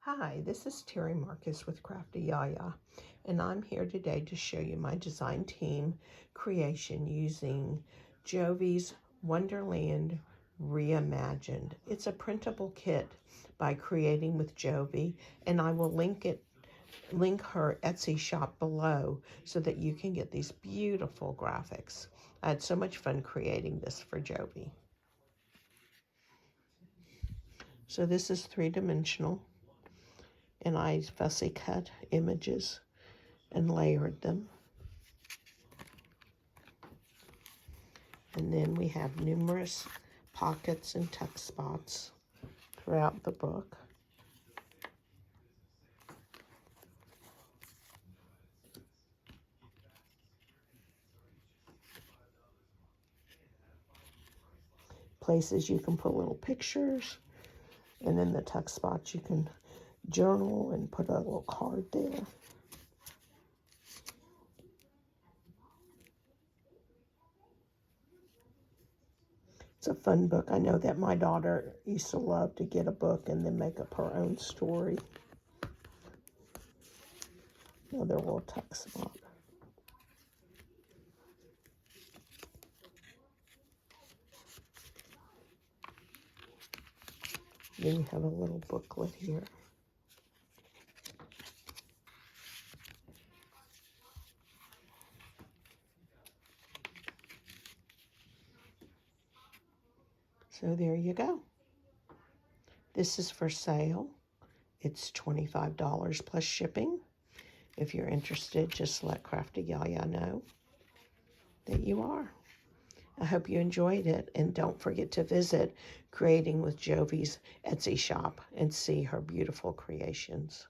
Hi, this is Terry Marcus with Crafty YiaYia, and I'm here today to show you my design team creation using Jovi's Wonderland Reimagined. It's a printable kit by Creating with Jovi, and I will link her Etsy shop below so that you can get these beautiful graphics. I had so much fun creating this for Jovi. So this is three-dimensional, and I fussy cut images and layered them. And then we have numerous pockets and tuck spots throughout the book. Places you can put little pictures, and in the tuck spots you can journal and put a little card there. It's a fun book. I know that my daughter used to love to get a book and then make up her own story. Another little tuck spot. Then you have a little booklet here. So there you go. This is for sale. It's $25 plus shipping. If you're interested, just let Crafty YiaYia know that you are. I hope you enjoyed it, and don't forget to visit Creating with Jovi's Etsy shop and see her beautiful creations.